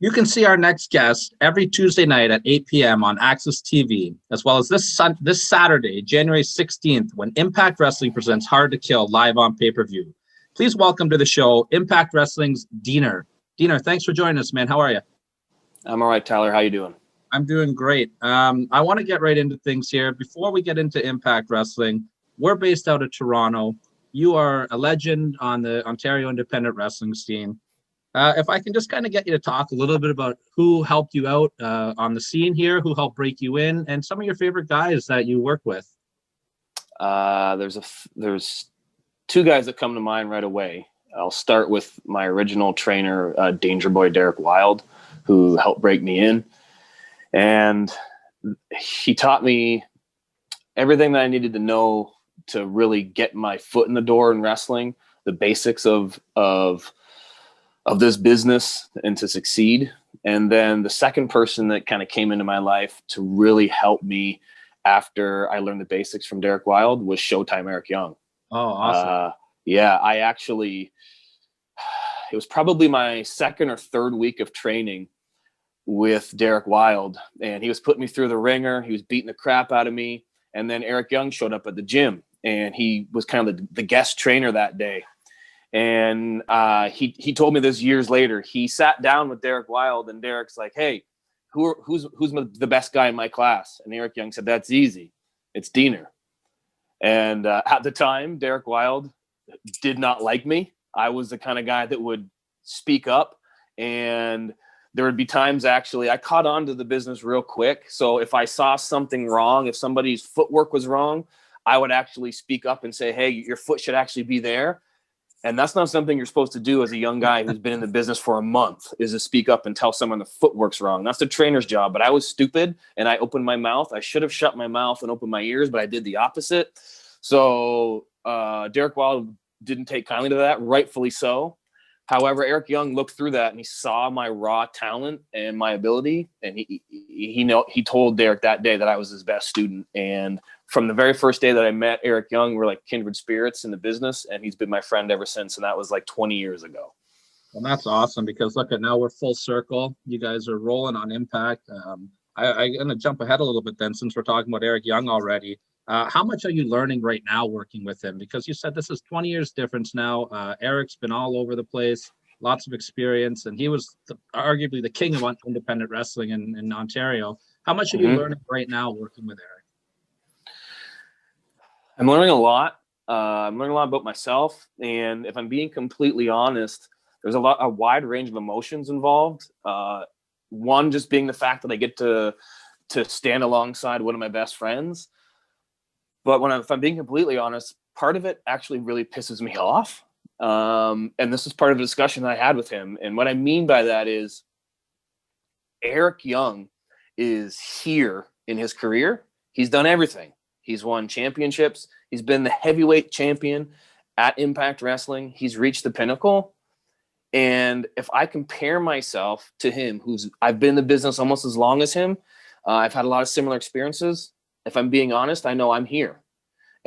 You can see our next guest every Tuesday night at 8 p.m. on Access TV, as well as this Saturday, January 16th, when Impact Wrestling presents Hard to Kill live on pay-per-view. Please welcome to the show, Impact Wrestling's Diener. Diener, thanks for joining us, man. How are you? I'm all right, Tyler. How you doing? I'm doing great. I want to get right into things here. Before we get into Impact Wrestling, we're based out of Toronto. You are a legend on the Ontario independent wrestling scene. If I can just kind of get you to talk a little bit about who helped you out on the scene here, who helped break you in, and some of your favorite guys that you work with. There's two guys that come to mind right away. I'll start with my original trainer, Danger Boy Derek Wild, who helped break me in. And he taught me everything that I needed to know to really get my foot in the door in wrestling, the basics of this business and to succeed. And then the second person that kind of came into my life to really help me after I learned the basics from Derek Wild was Showtime Eric Young. Oh, awesome. It was probably my second or third week of training with Derek Wild, and he was putting me through the ringer. He was beating the crap out of me. And then Eric Young showed up at the gym, and he was kind of the guest trainer that day. And he told me this years later. He sat down with Derek Wild, and Derek's like, "Hey, who's the best guy in my class?" And Eric Young said, "That's easy. It's Diener." And at the time, Derek Wild did not like me. I was the kind of guy that would speak up, and there would be times actually I caught on to the business real quick. So if I saw something wrong, if somebody's footwork was wrong, I would actually speak up and say, "Hey, your foot should actually be there." And that's not something you're supposed to do as a young guy who's been in the business for a month, is to speak up and tell someone the footwork's wrong. That's the trainer's job. But I was stupid, and I opened my mouth. I should have shut my mouth and opened my ears, but I did the opposite. So Derek Wild didn't take kindly to that, rightfully so. However, Eric Young looked through that, and he saw my raw talent and my ability, and he told Derek that day that I was his best student. And from the very first day that I met Eric Young, we're like kindred spirits in the business, and he's been my friend ever since. And that was like 20 years ago. Well, that's awesome, because look at now, we're full circle. You guys are rolling on Impact. I'm going to jump ahead a little bit then, since we're talking about Eric Young already. How much are you learning right now working with him? Because you said this is 20 years difference now. Eric's been all over the place, lots of experience, and he was arguably the king of independent wrestling in Ontario. How much are you learning right now working with Eric? I'm learning a lot. I'm learning a lot about myself. And if I'm being completely honest, there's a wide range of emotions involved. One just being the fact that I get to stand alongside one of my best friends. But if I'm being completely honest, part of it actually really pisses me off. And this is part of a discussion that I had with him. And what I mean by that is Eric Young is here in his career. He's done everything. He's won championships. He's been the heavyweight champion at Impact Wrestling. He's reached the pinnacle. And if I compare myself to him, I've been in the business almost as long as him, I've had a lot of similar experiences. If I'm being honest, I know I'm here.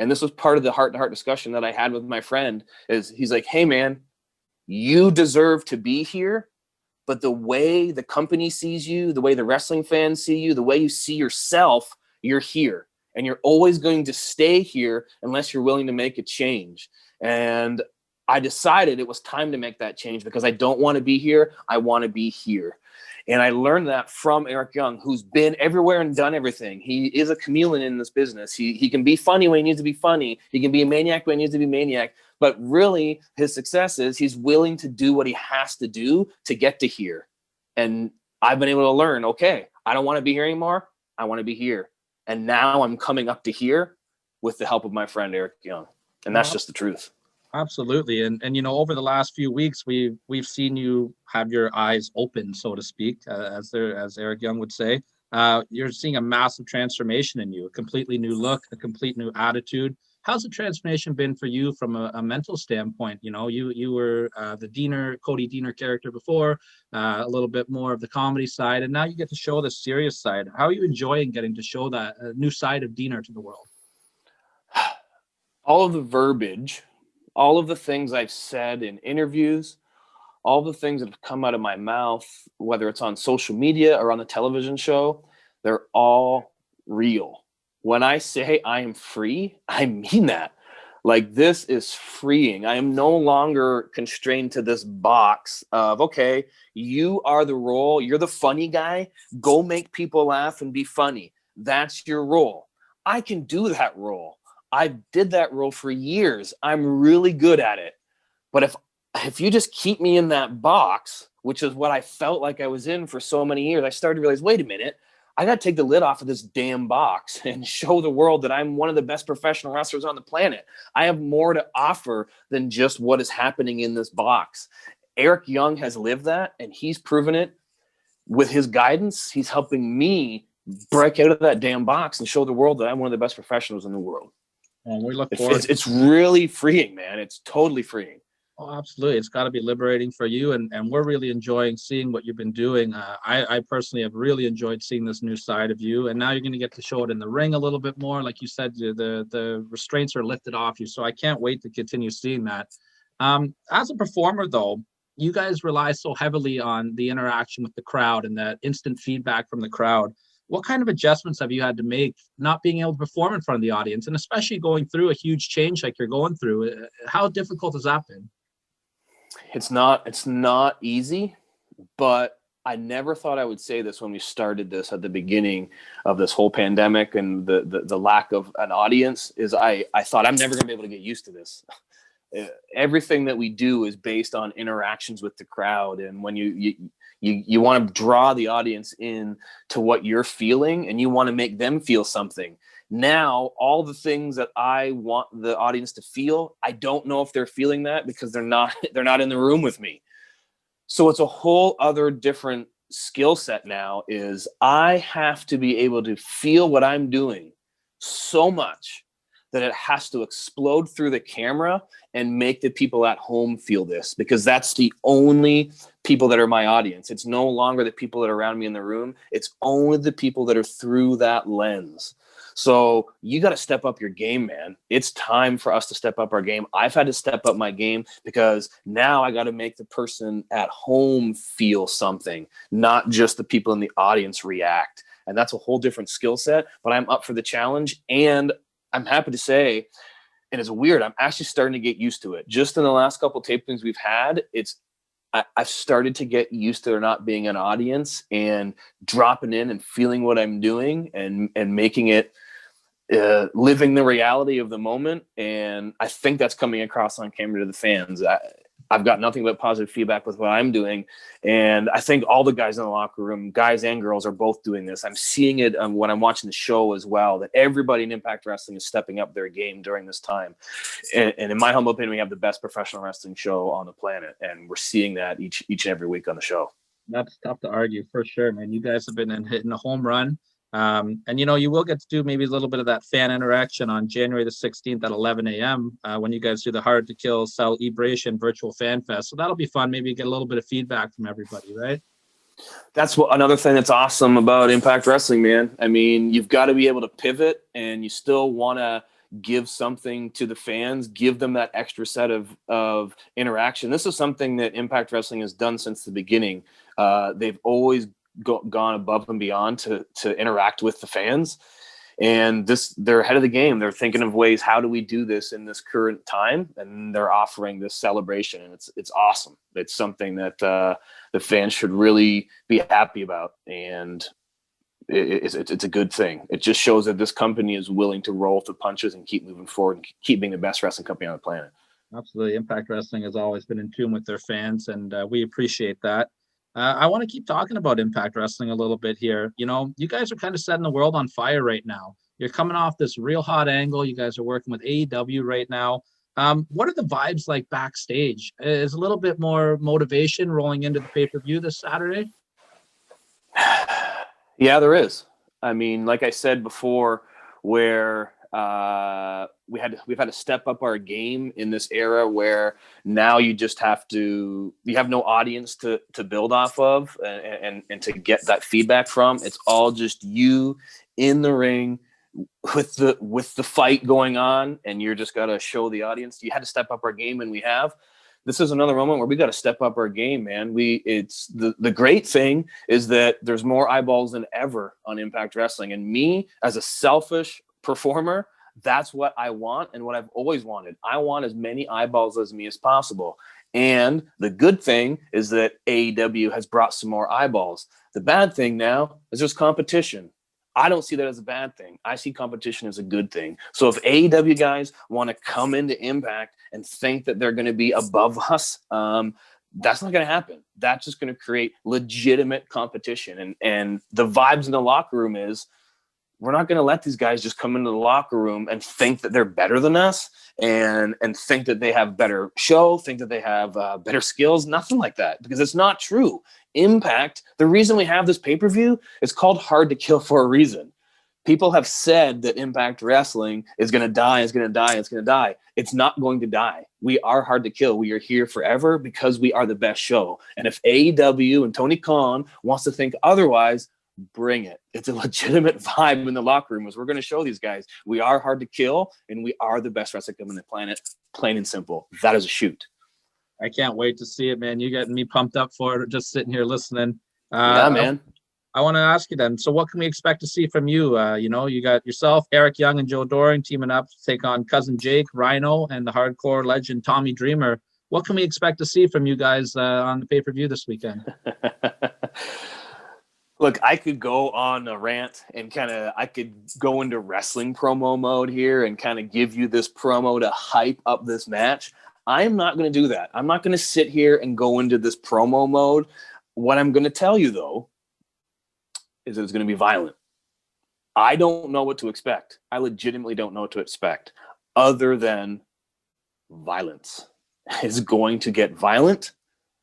And this was part of the heart-to-heart discussion that I had with my friend. He's like, "Hey, man, you deserve to be here, but the way the company sees you, the way the wrestling fans see you, the way you see yourself, you're here. And you're always going to stay here unless you're willing to make a change." And I decided it was time to make that change, because I don't want to be here. I want to be here. And I learned that from Eric Young, who's been everywhere and done everything. He is a chameleon in this business. He can be funny when he needs to be funny. He can be a maniac when he needs to be maniac. But really, his success is he's willing to do what he has to do to get to here. And I've been able to learn, okay, I don't want to be here anymore. I want to be here. And now I'm coming up to here with the help of my friend Eric Young. And that's just the truth. Absolutely. And over the last few weeks, we've seen you have your eyes open, so to speak, as Eric Young would say. You're seeing a massive transformation in you, a completely new look, a complete new attitude. How's the transformation been for you from a mental standpoint? You were the Cody Diener character before, a little bit more of the comedy side, and now you get to show the serious side. How are you enjoying getting to show that new side of Diener to the world? All of the verbiage, all of the things I've said in interviews, all the things that have come out of my mouth, whether it's on social media or on the television show, they're all real. When I say I am free, I mean that. Like, this is freeing. I am no longer constrained to this box of, okay, you are the role. You're the funny guy. Go make people laugh and be funny. That's your role. I can do that role. I did that role for years. I'm really good at it. But if you just keep me in that box, which is what I felt like I was in for so many years, I started to realize, wait a minute, I got to take the lid off of this damn box and show the world that I'm one of the best professional wrestlers on the planet. I have more to offer than just what is happening in this box. Eric Young has lived that, and he's proven it. With his guidance, he's helping me break out of that damn box and show the world that I'm one of the best professionals in the world. And we look forward. It's really freeing, man. It's totally freeing. Oh, absolutely. It's got to be liberating for you. And we're really enjoying seeing what you've been doing. I personally have really enjoyed seeing this new side of you. And now you're going to get to show it in the ring a little bit more. Like you said, the restraints are lifted off you. So I can't wait to continue seeing that. As a performer, though, you guys rely so heavily on the interaction with the crowd and that instant feedback from the crowd. What kind of adjustments have you had to make not being able to perform in front of the audience, and especially going through a huge change like you're going through? How difficult has that been? It's not easy, but I never thought I would say this when we started this at the beginning of this whole pandemic and the lack of an audience. Is I thought I'm never going to be able to get used to this. Everything that we do is based on interactions with the crowd, and when you want to draw the audience in to what you're feeling, and you want to make them feel something. Now, all the things that I want the audience to feel, I don't know if they're feeling that because they're not in the room with me. So it's a whole other different skill set now. Is I have to be able to feel what I'm doing so much that it has to explode through the camera and make the people at home feel this, because that's the only people that are my audience. It's no longer the people that are around me in the room. It's only the people that are through that lens. So you got to step up your game, man. It's time for us to step up our game. I've had to step up my game because now I got to make the person at home feel something, not just the people in the audience react. And that's a whole different skill set, but I'm up for the challenge. And I'm happy to say, and it's weird, I'm actually starting to get used to it. Just in the last couple of tapings we've had, I've started to get used to there not being an audience and dropping in and feeling what I'm doing and making it living the reality of the moment. And I think that's coming across on camera to the fans. I've got nothing but positive feedback with what I'm doing. And I think all the guys in the locker room, guys and girls, are both doing this. I'm seeing it when I'm watching the show as well, that everybody in Impact Wrestling is stepping up their game during this time. And in my humble opinion, we have the best professional wrestling show on the planet. And we're seeing that each and every week on the show. That's tough to argue for sure, man. You guys have been hitting a home run. And, you will get to do maybe a little bit of that fan interaction on January the 16th at 11 a.m. When you guys do the Hard to Kill Celebration Virtual Fan Fest. So that'll be fun. Maybe you get a little bit of feedback from everybody, right? That's another thing that's awesome about Impact Wrestling, man. I mean, you've got to be able to pivot, and you still want to give something to the fans, give them that extra set of interaction. This is something that Impact Wrestling has done since the beginning. They've always gone above and beyond to interact with the fans, and they're ahead of the game. They're thinking of ways, how do we do this in this current time, and they're offering this celebration, and it's awesome. It's something that the fans should really be happy about, and it's a good thing. It just shows that this company is willing to roll with the punches and keep moving forward and keep being the best wrestling company on the planet. Absolutely. Impact Wrestling has always been in tune with their fans, and we appreciate that. I want to keep talking about Impact Wrestling a little bit here. You guys are kind of setting the world on fire right now. You're coming off this real hot angle. You guys are working with AEW right now. What are the vibes like backstage? Is a little bit more motivation rolling into the pay-per-view this Saturday? Yeah, there is. I mean, like I said before, where we've had to step up our game in this era where now you have no audience to build off of and to get that feedback from. It's all just you in the ring with the fight going on, and you're just got to show the audience. You had to step up our game, and we have. this is another moment where we got to step up our game, man. It's the great thing is that there's more eyeballs than ever on Impact Wrestling. And me, as a selfish performer, that's what I want and what I've always wanted. I want as many eyeballs as me as possible. And the good thing is that AEW has brought some more eyeballs. The bad thing now is there's competition. I don't see that as a bad thing. I see competition as a good thing. So if AEW guys want to come into Impact and think that they're going to be above us, that's not going to happen. That's just going to create legitimate competition. And the vibes in the locker room is, we're not going to let these guys just come into the locker room and think that they're better than us and think that they have better show, think that they have better skills. Nothing like that, because it's not true. Impact, the reason we have this pay-per-view is called Hard to Kill for a reason. People have said that Impact Wrestling is going to die, is going to die, it's going to die. It's not going to die. We are hard to kill. We are here forever because we are the best show. And if AEW and Tony Khan wants to think otherwise, bring it. It's a legitimate vibe in the locker room, as we're going to show these guys we are hard to kill and we are the best wrestling company on the planet. Plain and simple. That is a shoot. I can't wait to see it, man. You getting me pumped up for it, just sitting here listening. Yeah, man. I want to ask you then, so what can we expect to see from you? You got yourself, Eric Young and Joe Doring teaming up to take on Cousin Jake, Rhino, and the hardcore legend Tommy Dreamer. What can we expect to see from you guys on the pay-per-view this weekend? Look, I could go on a rant and I could go into wrestling promo mode here and kind of give you this promo to hype up this match. I'm not going to do that. I'm not going to sit here and go into this promo mode. What I'm going to tell you, though, is that it's going to be violent. I don't know what to expect. I legitimately don't know what to expect other than violence. It's going to get violent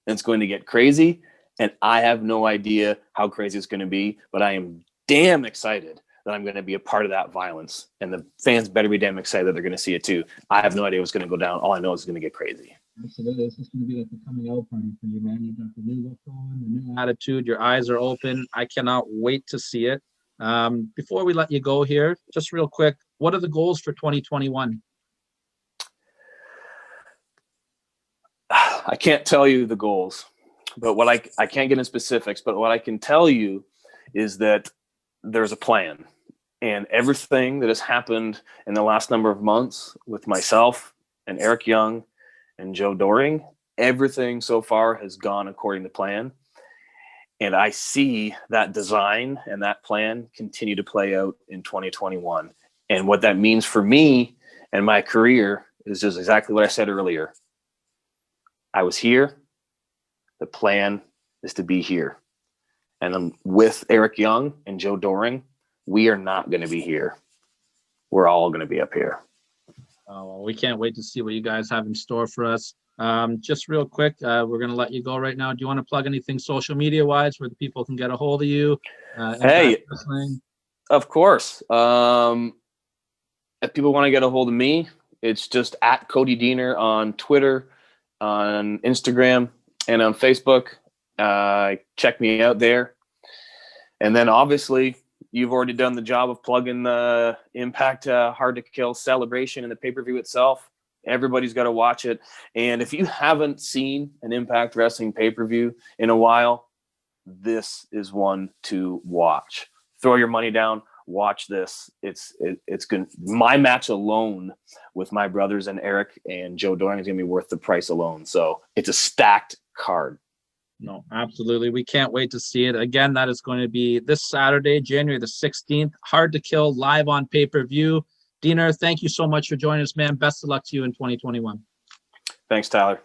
and it's going to get crazy. And I have no idea how crazy it's going to be, but I am damn excited that I'm going to be a part of that violence. And the fans better be damn excited that they're going to see it too. I have no idea what's going to go down. All I know is it's going to get crazy. Absolutely. This is going to be like the coming out party for you, man. You've got the new look going, the new attitude. Your eyes are open. I cannot wait to see it. Before we let you go here, just real quick, what are the goals for 2021? I can't tell you the goals. But what I can't get in specifics, but what I can tell you is that there's a plan. And everything that has happened in the last number of months with myself and Eric Young and Joe Doring, everything so far has gone according to plan. And I see that design and that plan continue to play out in 2021. And what that means for me and my career is just exactly what I said earlier. I was here. The plan is to be here. And with Eric Young and Joe Doring, we are not going to be here. We're all going to be up here. Oh, well, we can't wait to see what you guys have in store for us. Just real quick, we're going to let you go right now. Do you want to plug anything social media wise where the people can get a hold of you? Hey, of course. If people want to get a hold of me, it's just at Cody Diener on Twitter, on Instagram, and on Facebook. Check me out there. And then obviously you've already done the job of plugging the Impact Hard to Kill celebration and the pay-per-view itself. Everybody's got to watch it. And if you haven't seen an Impact Wrestling pay-per-view in a while, this is one to watch. Throw your money down. Watch this. It's good. My match alone with my brothers and Eric and Joe Doring is going to be worth the price alone. So it's a stacked card. No, absolutely. We can't wait to see it. Again, that is going to be this Saturday, January the 16th. Hard to Kill live on pay-per-view. Diener, thank you so much for joining us, man. Best of luck to you in 2021. Thanks, Tyler.